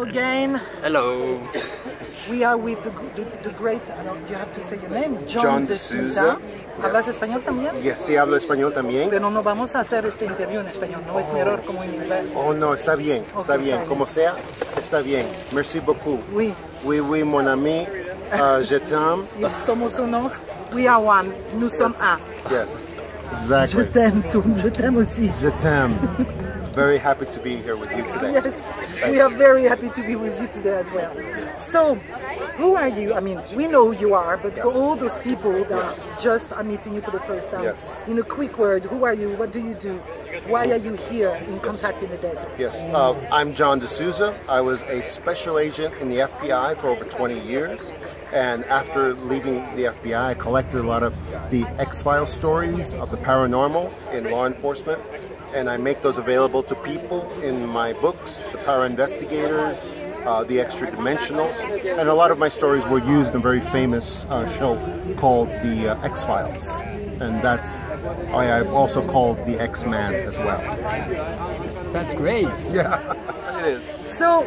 again. Hello. We are with the great, you have to say your name, John Desouza. ¿Hablas español también? Yes, sí, hablo español también. Pero no vamos a hacer este interview en español, no es mi error como en inglés. Oh, no, está bien, está bien. Como sea, está bien. Merci beaucoup. Oui. Oui, oui, mon ami. Je t'aime. Somos unos, we are one, nous sommes un. Yes, exactly. Je t'aime tout, je t'aime aussi. Je t'aime. Very happy to be here with you today. Yes, we are very happy to be with you today as well. So, who are you? I mean, we know who you are, but for all those people that just are meeting you for the first time, in a quick word, who are you? What do you do? Why are you here in contact in the desert? Yes, I'm John Desouza. I was a special agent in the FBI for over 20 years. And after leaving the FBI, I collected a lot of the X-Files stories of the paranormal in law enforcement. And I make those available to people in my books, the Para-Investigators, the Extradimensionals. And a lot of my stories were used in a very famous show called the X-Files. And that's why I've also called the X-Man as well. That's great. Yeah, it is. So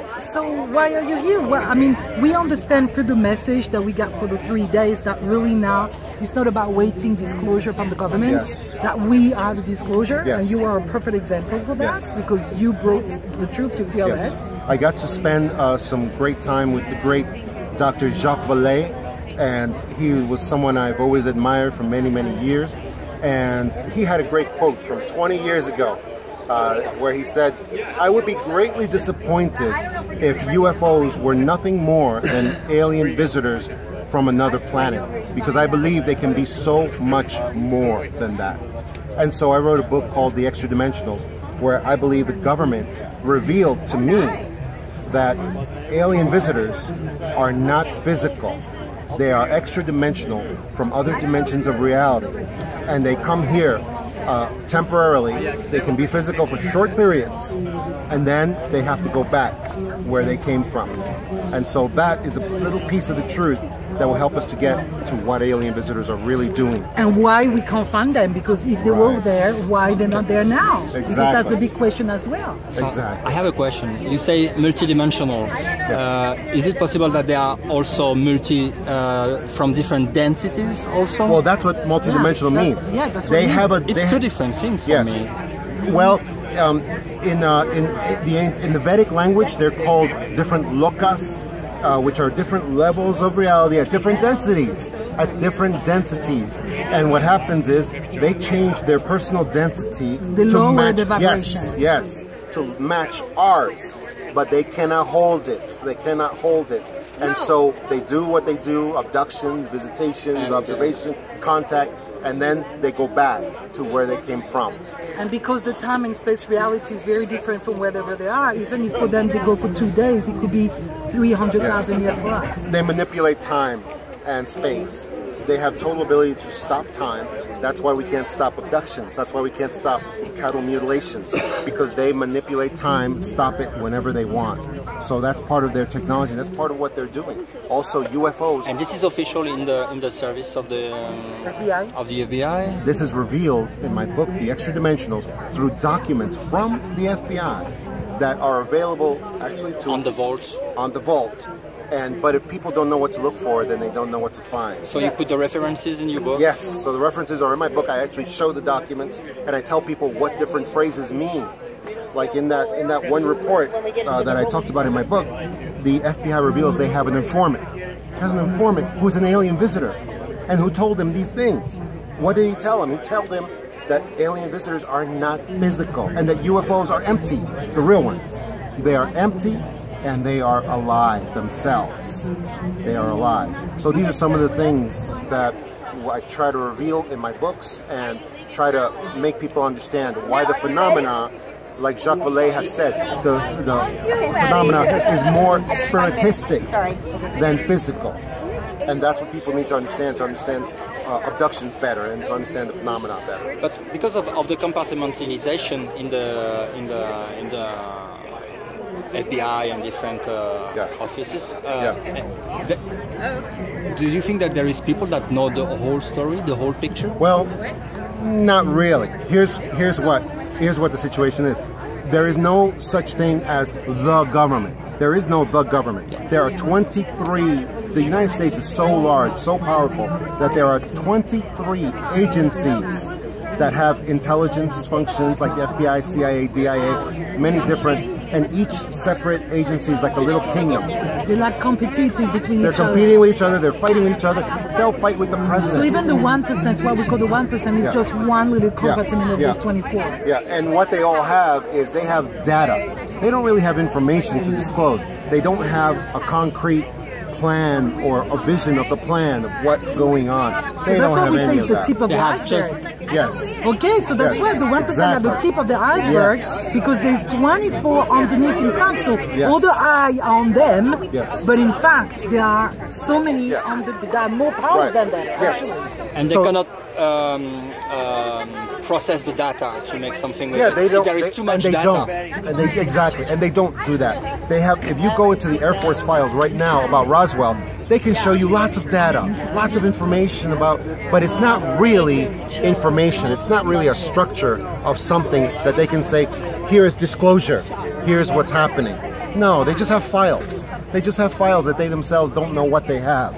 why are you here? Well, I mean, we understand through the message that we got for the 3 days that really now it's not about waiting disclosure from the government, that we are the disclosure, and you are a perfect example for that, because you brought the truth, you feel less. I got to spend some great time with the great Dr. Jacques Vallée, and he was someone I've always admired for many, many years. And he had a great quote from 20 years ago, where he said, "I would be greatly disappointed if UFOs were nothing more than alien visitors from another planet, because I believe they can be so much more than that." And so I wrote a book called The Extradimensionals, where I believe the government revealed to me that alien visitors are not physical. They are extra-dimensional from other dimensions of reality, and they come here temporarily. They can be physical for short periods, and then they have to go back where they came from. And so that is a little piece of the truth that will help us to get to what alien visitors are really doing. And why we can't find them, because if they were there, why they're not there now? Exactly. Because that's a big question as well. So Exactly. I have a question. You say multidimensional. Is it possible that they are also from different densities also? Well, that's what multidimensional means. Yeah, that's what they it have a. It's two different things for me. Well, in the Vedic language, they're called different lokas, which are different levels of reality at different densities. And what happens is they change their personal density to match the vibration. Yes, to match ours, but they cannot hold it. They cannot hold it. And so they do what they do: abductions, visitations, observation, contact, and then they go back to where they came from. And because the time and space reality is very different from wherever they are, even if for them they go for 2 days, it could be 300,000 years for us. They manipulate time and space. They have total ability to stop time. That's why we can't stop abductions. That's why we can't stop cattle mutilations, because they manipulate time, stop it whenever they want. So that's part of their technology. That's part of what they're doing. Also, UFOs. And this is official in the service of the FBI. Of the FBI. This is revealed in my book, The Extradimensionals, through documents from the FBI that are available actually on the vault. On the vault. But if people don't know what to look for, then they don't know what to find. So you put the references in your book? Yes, so the references are in my book. I actually show the documents, and I tell people what different phrases mean. Like in that one report that I talked about in my book, the FBI reveals they have an informant. Has an informant who's an alien visitor, and who told them these things. What did he tell him? He told them that alien visitors are not physical, and that UFOs are empty, the real ones. They are empty, and they are alive themselves. They are alive. So these are some of the things that I try to reveal in my books and try to make people understand why the phenomena, like Jacques Vallée has said, the phenomena is more spiritistic than physical. And that's what people need to understand abductions better and to understand the phenomena better. But because of the compartmentalization in the FBI and different offices. Do you think that there is people that know the whole story, the whole picture? Well, not really. Here's what the situation is. There is no such thing as the government. There is no the government. There are 23, the United States is so large, so powerful, that there are 23 agencies that have intelligence functions like the FBI, CIA, DIA, many different, and each separate agency is like a little kingdom. They're like competing between each other. They're competing with each other, they're fighting with each other, they'll fight with the president. So even the 1%, what we call the 1% is just one little compartment of those 24. Yeah, and what they all have is they have data. They don't really have information to disclose. They don't have a concrete plan or a vision of the plan of what's going on. So that's what we say is the tip of the iceberg. Yes. Okay, so that's why the 1% are the tip of the iceberg, because there's 24 underneath in fact, so all the eye on them, but in fact there are so many that are more powerful than that. Yes. And they cannot process the data to make something with they don't. There is too much data. Don't. And they exactly, and they don't do that. They have. If you go into the Air Force files right now about Roswell, they can show you lots of data, lots of information about, but it's not really information. It's not really a structure of something that they can say, here is disclosure, here's what's happening. No, they just have files. They just have files that they themselves don't know what they have.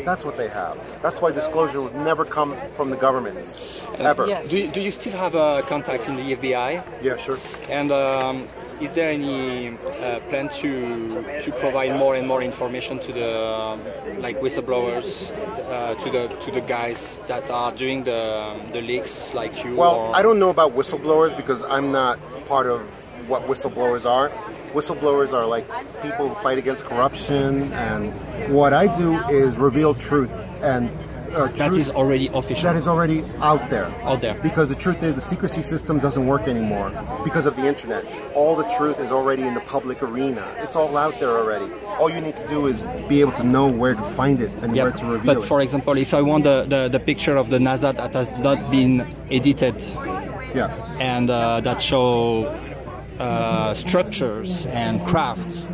That's what they have. That's why disclosure would never come from the governments, ever. Yes. Do you still have contact in the FBI? Yeah, sure. And is there any plan to provide more and more information to the like whistleblowers, to the guys that are doing the leaks, like you? Well, I don't know about whistleblowers because I'm not part of what whistleblowers are. Whistleblowers are like people who fight against corruption, and what I do is reveal truth, and that is already official. That is already out there. Out there. Because the truth is the secrecy system doesn't work anymore because of the internet. All the truth is already in the public arena. It's all out there already. All you need to do is be able to know where to find it and where to reveal it. But for example, if I want the picture of the NASA that has not been edited, and that show structures and craft.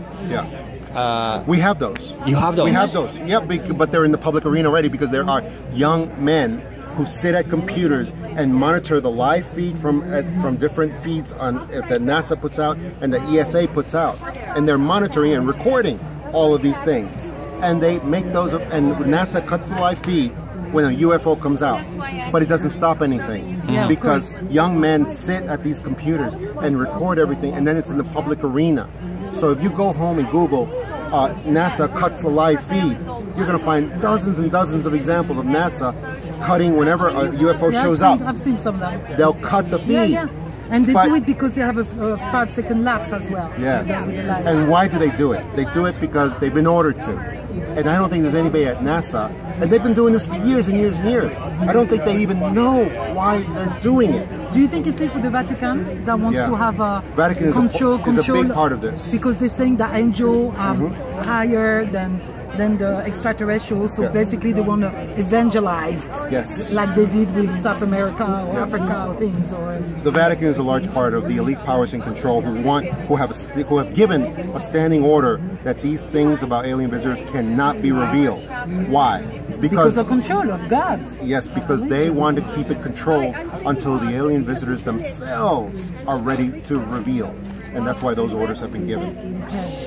We have those. You have those? We have those. Yep, but they're in the public arena already because there are young men who sit at computers and monitor the live feed from different feeds that NASA puts out and the ESA puts out, and they're monitoring and recording all of these things, and they make those up, and NASA cuts the live feed when a UFO comes out, but it doesn't stop anything because young men sit at these computers and record everything, and then it's in the public arena. So if you go home and Google NASA cuts the live feed, you're going to find dozens and dozens of examples of NASA cutting whenever a UFO shows up. I've seen some of them. They'll cut the feed. And they do it because they have a 5-second lapse as well. Yes. And why do they do it? They do it because they've been ordered to. And I don't think there's anybody at NASA, and they've been doing this for years and years and years. I don't think they even know why they're doing it. Do you think it's like with the Vatican that wants to have a Vatican control? Is a big part of this. Because they're saying that angel higher than the extraterrestrials, so basically they want to evangelize, like they did with South America or Africa or things. Or the Vatican is a large part of the elite powers in control who have given a standing order that these things about alien visitors cannot be revealed. Why? Because of control of God. Yes, because they want to keep it controlled until the alien visitors themselves are ready to reveal. And that's why those orders have been given.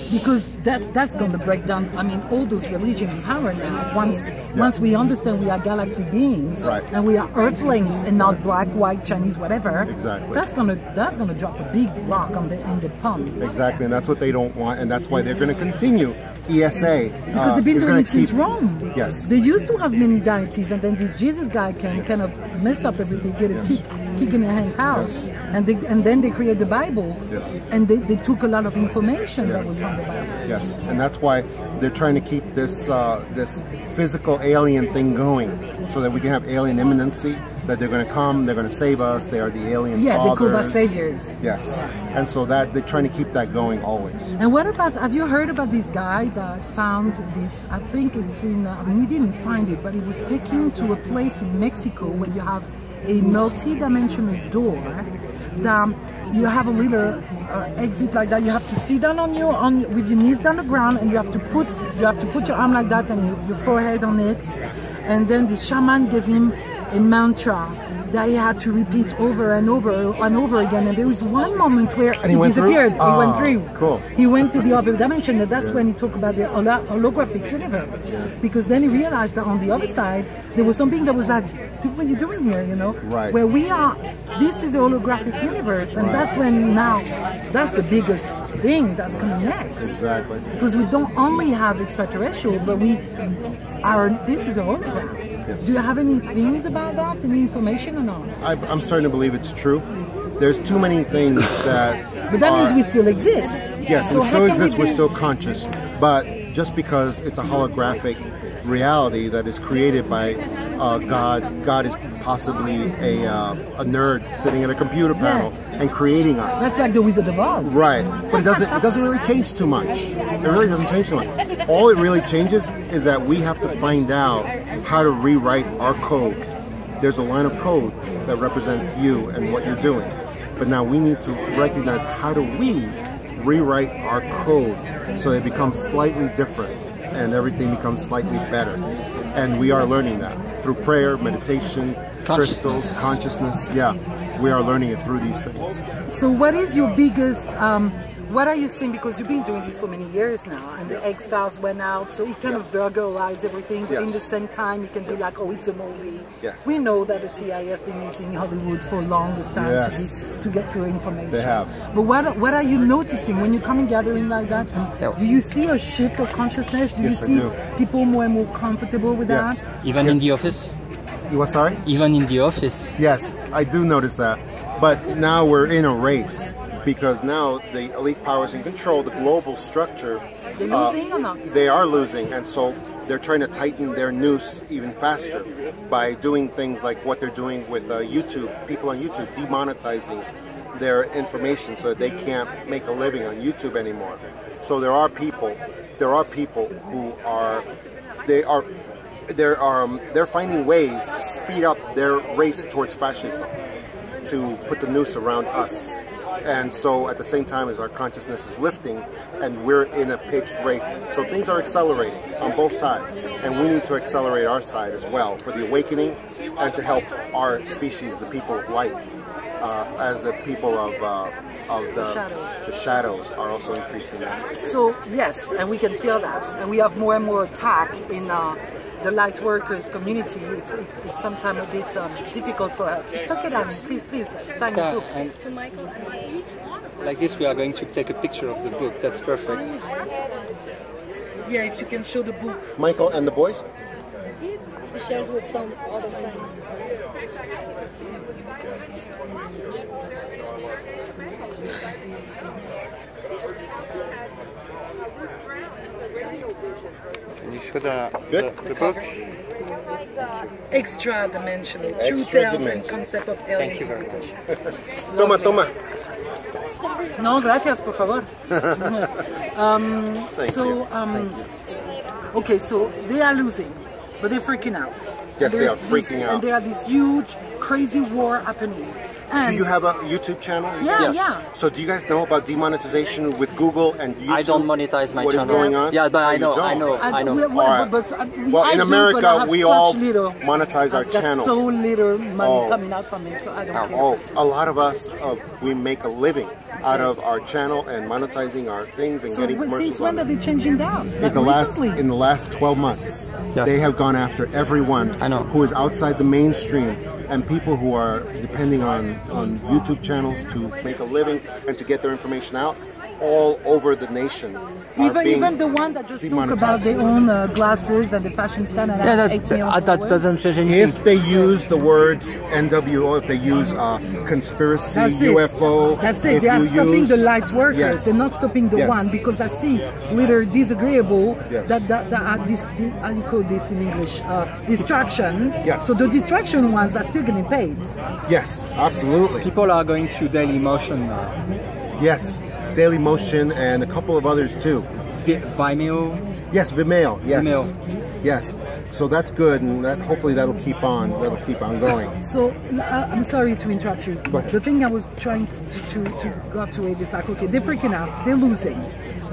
Because that's going to break down, I mean, all those religions in power now. Once we understand we are galactic beings, and we are earthlings and not black, white, Chinese, whatever. Exactly. That's gonna drop a big rock in the pond. Exactly, and that's what they don't want, and that's why they're going to continue. ESA because they've been doing things wrong. Yes. They used to have many deities, and then this Jesus guy came, kind of messed up everything, get a kick in the hand house, and then they created the Bible, and they took a lot of information that was from the Bible. Yes, and that's why they're trying to keep this this physical alien thing going, so that we can have alien imminency, that they're going to come, they're going to save us, they are the alien fathers. They call us saviors. Yes, and so that they're trying to keep that going always. And what about, have you heard about this guy that found this, I think it's in, I mean, we didn't find it, but it was taken to a place in Mexico where you have a multi-dimensional door that you have a little exit like that. You have to sit down with your knees down the ground, and you have to put your arm like that and your forehead on it, and then the shaman gave him a mantra that he had to repeat over and over and over again. And there was one moment where he disappeared. He went through. Cool. He went to the other dimension, and that's when he talked about the holographic universe. Yes. Because then he realized that on the other side, there was something that was like, what are you doing here, you know? Right. Where we are, this is a holographic universe, and that's when now, that's the biggest thing that's coming next. Exactly. Because we don't only have extraterrestrial, but we are, this is a hologram. Yes. Do you have any things about that? Any information or not? I'm starting to believe it's true. There's too many things that... But that means we still exist. Yes, so we still exist, we're still conscious. But just because it's a holographic reality that is created by God is possibly a nerd sitting at a computer panel and creating us. That's like the Wizard of Oz. Right, but it doesn't really change too much. It really doesn't change too much. All it really changes is that we have to find out how to rewrite our code. There's a line of code that represents you and what you're doing. But now we need to recognize, how do we rewrite our code so it becomes slightly different and everything becomes slightly better. And we are learning that through prayer, meditation, crystals, consciousness. Yeah, we are learning it through these things. So what is your biggest, what are you seeing, because you've been doing this for many years now, and the X-Files went out, so it kind of vulgarized everything, but in the same time it can be like, oh, it's a movie. We know that the CIA has been using Hollywood for longest time to get through information. They have. But what are you noticing when you come in gathering like that? And do you see a shift of consciousness? Do you see people more and more comfortable with that? Even in the office? You what, sorry? Even in the office? Yes, I do notice that. But now we're in a race, because now the elite powers in control, the global structure, they're losing or not? They are losing, and so they're trying to tighten their noose even faster by doing things like what they're doing with YouTube, people on YouTube, demonetizing their information so that they can't make a living on YouTube anymore. So there are people who are, they're finding ways to speed up their race towards fascism, to put the noose around us. And so at the same time as our consciousness is lifting and we're in a pitched race, so things are accelerating on both sides, and we need to accelerate our side as well for the awakening and to help our species, the people of light, as the people of the shadows are also increasing. So yes, and we can feel that, and we have more and more attack in the light workers community. It's sometimes a bit difficult for us. It's okay, darling. Please sign the book. And to Michael, please. Like this, we are going to take a picture of the book. That's perfect. Yeah, if you can show the book. Michael and the boys? He shares with some other friends. Can you show the book? Extradimensional, True Tales and Concept of Alien. Thank you very Toma, much. toma. No, gracias, por favor. Okay, so they are losing, but they're freaking out. Yes, they are freaking out. And there are this huge, crazy war happening. And do you have a YouTube channel? Yeah, yeah. So do you guys know about demonetization with Google and YouTube? I don't monetize my channel. What is going on? Yeah, but I know. Well, in America, we all monetize our channels. So little money coming out from it, so I don't care. A lot of us, we make a living out of our channel and monetizing our things and getting commercials. Since when are they changing that? In the last 12 months, they have gone after everyone who is outside the mainstream, and people who are depending on YouTube channels to make a living and to get their information out all over the nation. Even the one that just talk about their own glasses and the fashion stand and that doesn't change anything. If they use the words NWO, if they use conspiracy, UFO, that's it. They are stopping the light workers. They're not stopping the one, because I see little disagreeable that are this, how do you call this in English? Distraction. So the distraction ones are still getting paid. Yes, absolutely. People are going to Dailymotion now. Yes. Dailymotion and a couple of others too. Vimeo? Yes, Vimeo. Yes. Vimeo. Yes. so that's good, and that hopefully that'll keep on going. So I'm sorry to interrupt you. Go ahead. The thing I was trying to got to it is like, okay, they're freaking out, they're losing.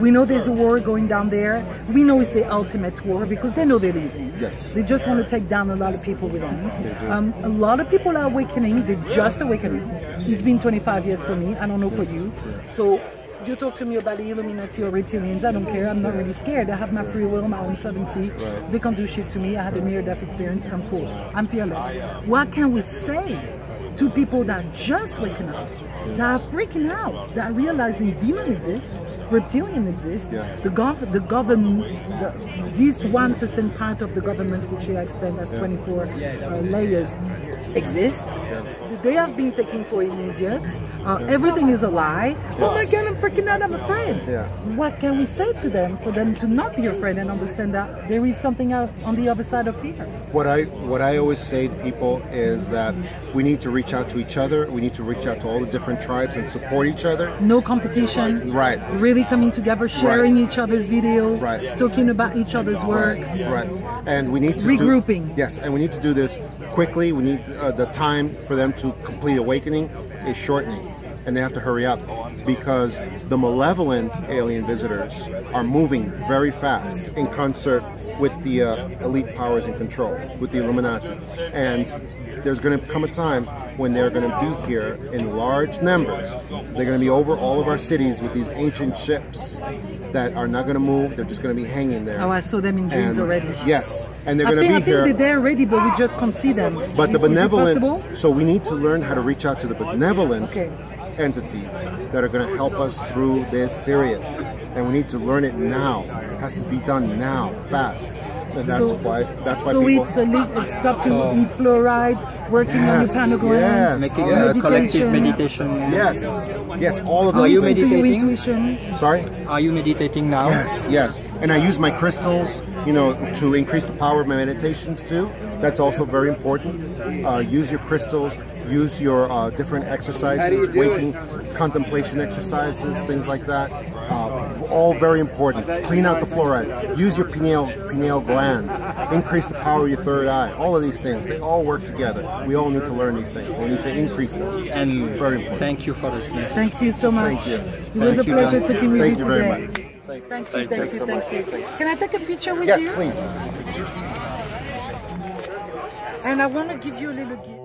We know there's a war going down there. We know it's the ultimate war because they know they're losing. Yes. They just want to take down a lot of people with them. A lot of people are awakening. They're just awakening. It's been 25 years for me. I don't know for you. So you talk to me about the Illuminati or reptilians, I don't care. I'm not really scared. I have my free will, my own sovereignty. They can't do shit to me. I had a near-death experience. I'm cool. I'm fearless. What can we say to people that are just waking up, that are freaking out, that are realizing demons exist, reptilian exist, the government, this 1% part of the government, which I explained as 24 layers, exist. They have been taken for an idiot. Everything is a lie. Oh my God, I'm freaking out, I'm afraid. What can we say to them for them to not be afraid and understand that there is something out on the other side of fear? What I always say to people is that we need to reach out to each other. We need to reach out to all the different tribes and support each other. No competition. Right. Really coming together, sharing each other's video, talking about each other's work. Right. And we need to regrouping. Yes, and we need to do this quickly. We need the time for them to complete awakening is shortening, and they have to hurry up because the malevolent alien visitors are moving very fast in concert with the elite powers in control, with the Illuminati. And there's going to come a time when they're going to be here in large numbers. They're going to be over all of our cities with these ancient ships that are not going to move. They're just going to be hanging there. Oh, I saw them in dreams already. Yes, and they're going to be here. I think they're there already, but we just can't see them. But the benevolent, so we need to learn how to reach out to the benevolent entities that are going to help us through this period. And we need to learn it now. It has to be done now, fast. And that's why so people... it's stop to eat fluoride, working on your pineal gland, making a collective meditation. Yes, all of those. Are you things. meditating? Sorry? Are you meditating now? Yes. And I use my crystals, to increase the power of my meditations too. That's also very important. Use your crystals, use your different exercises, waking contemplation exercises, things like that. All very important. Clean out the fluoride. Use your pineal gland. Increase the power of your third eye. All of these things, they all work together. We all need to learn these things. We need to increase them. And very important. Thank you for this message. Thank you so much. Thank you. It was a pleasure talking with you today. Thank you very much. Thank you. Can I take a picture with you? Yes, please. And I want to give you a little gift.